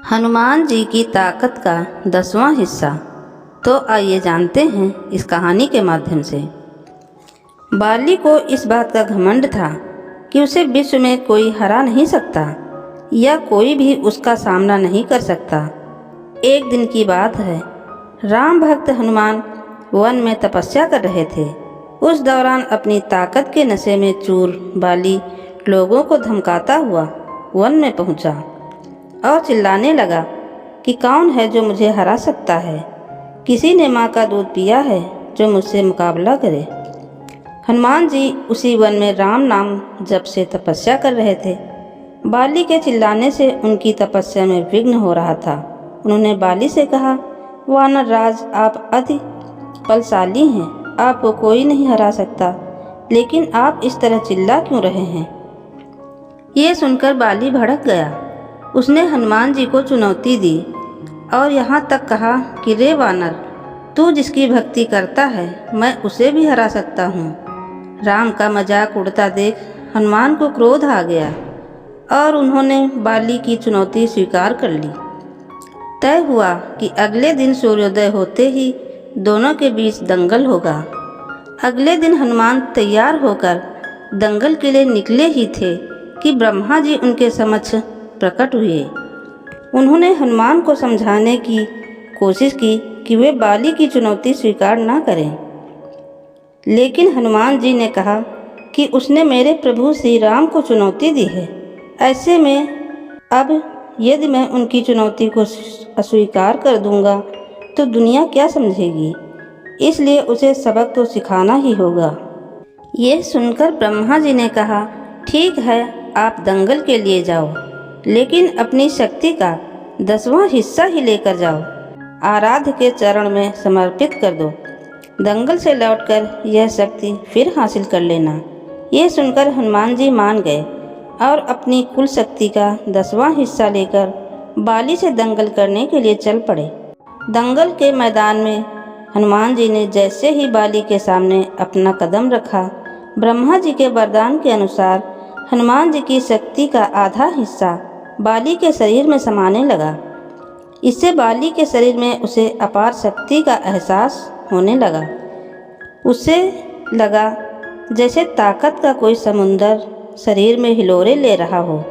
हनुमान जी की ताकत का 10वां हिस्सा। तो आइए जानते हैं इस कहानी के माध्यम से। बाली को इस बात का घमंड था कि उसे विश्व में कोई हरा नहीं सकता या कोई भी उसका सामना नहीं कर सकता। एक दिन की बात है, राम भक्त हनुमान वन में तपस्या कर रहे थे। उस दौरान अपनी ताकत के नशे में चूर बाली लोगों को धमकाता हुआ वन में पहुंचा और चिल्लाने लगा कि कौन है जो मुझे हरा सकता है। किसी ने माँ का दूध पिया है जो मुझसे मुकाबला करे। हनुमान जी उसी वन में राम नाम जप से तपस्या कर रहे थे। बाली के चिल्लाने से उनकी तपस्या में विघ्न हो रहा था। उन्होंने बाली से कहा, वानर राज, आप अति बलशाली हैं, आपको कोई नहीं हरा सकता, लेकिन आप इस तरह चिल्ला क्यों रहे हैं। ये सुनकर बाली भड़क गया। उसने हनुमान जी को चुनौती दी और यहाँ तक कहा कि रे वानर, तू जिसकी भक्ति करता है मैं उसे भी हरा सकता हूँ। राम का मजाक उड़ता देख हनुमान को क्रोध आ गया और उन्होंने बाली की चुनौती स्वीकार कर ली। तय हुआ कि अगले दिन सूर्योदय होते ही दोनों के बीच दंगल होगा। अगले दिन हनुमान तैयार होकर दंगल के लिए निकले ही थे कि ब्रह्मा जी उनके समक्ष प्रकट हुए। उन्होंने हनुमान को समझाने की कोशिश की कि वे बाली की चुनौती स्वीकार न करें, लेकिन हनुमान जी ने कहा कि उसने मेरे प्रभु श्री राम को चुनौती दी है। ऐसे में अब यदि मैं उनकी चुनौती को अस्वीकार कर दूंगा तो दुनिया क्या समझेगी, इसलिए उसे सबक तो सिखाना ही होगा। ये सुनकर ब्रह्मा जी ने कहा, ठीक है, आप दंगल के लिए जाओ, लेकिन अपनी शक्ति का 10वां हिस्सा ही लेकर जाओ। आराध्य के चरण में समर्पित कर दो। दंगल से लौटकर यह शक्ति फिर हासिल कर लेना। ये सुनकर हनुमान जी मान गए और अपनी कुल शक्ति का 10वां हिस्सा लेकर बाली से दंगल करने के लिए चल पड़े। दंगल के मैदान में हनुमान जी ने जैसे ही बाली के सामने अपना कदम रखा, ब्रह्मा जी के वरदान के अनुसार हनुमान जी की शक्ति का आधा हिस्सा बाली के शरीर में समाने लगा। इससे बाली के शरीर में उसे अपार शक्ति का एहसास होने लगा। उसे लगा जैसे ताकत का कोई समुंदर शरीर में हिलोरे ले रहा हो।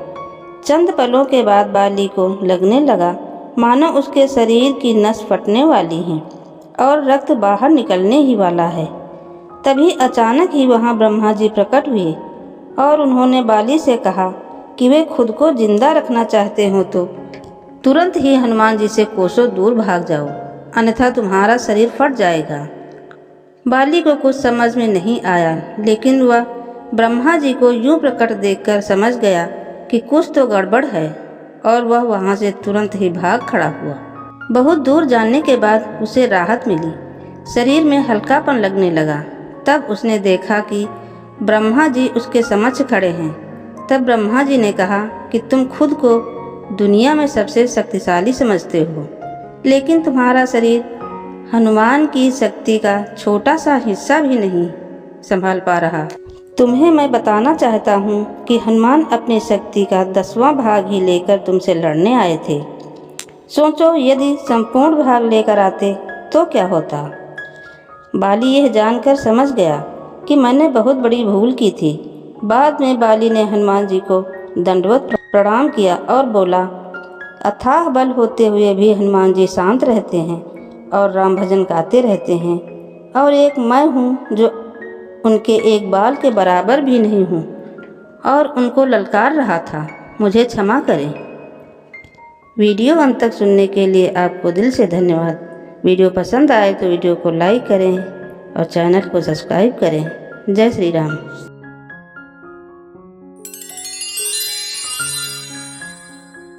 चंद पलों के बाद बाली को लगने लगा मानो उसके शरीर की नस फटने वाली है और रक्त बाहर निकलने ही वाला है। तभी अचानक ही वहाँ ब्रह्मा जी प्रकट हुए और उन्होंने बाली से कहा कि वे खुद को जिंदा रखना चाहते हो तो तुरंत ही हनुमान जी से कोसों दूर भाग जाओ, अन्यथा तुम्हारा शरीर फट जाएगा। बाली को कुछ समझ में नहीं आया, लेकिन वह ब्रह्मा जी को यूं प्रकट देखकर समझ गया कि कुछ तो गड़बड़ है और वह वहां से तुरंत ही भाग खड़ा हुआ। बहुत दूर जाने के बाद उसे राहत मिली, शरीर में हल्कापन लगने लगा। तब उसने देखा कि ब्रह्मा जी उसके समक्ष खड़े हैं। तब ब्रह्मा जी ने कहा कि तुम खुद को दुनिया में सबसे शक्तिशाली समझते हो, लेकिन तुम्हारा शरीर हनुमान की शक्ति का छोटा सा हिस्सा भी नहीं संभाल पा रहा। तुम्हें मैं बताना चाहता हूँ कि हनुमान अपनी शक्ति का 10वां भाग ही लेकर तुमसे लड़ने आए थे। सोचो, यदि संपूर्ण भाग लेकर आते तो क्या होता। बाली यह जानकर समझ गया कि मैंने बहुत बड़ी भूल की थी। बाद में बाली ने हनुमान जी को दंडवत प्रणाम किया और बोला, अथाह बल होते हुए भी हनुमान जी शांत रहते हैं और राम भजन गाते रहते हैं, और एक मैं हूँ जो उनके एक बाल के बराबर भी नहीं हूँ और उनको ललकार रहा था। मुझे क्षमा करें। वीडियो अंत तक सुनने के लिए आपको दिल से धन्यवाद। वीडियो पसंद आए तो वीडियो को लाइक करें और चैनल को सब्सक्राइब करें। जय श्री राम।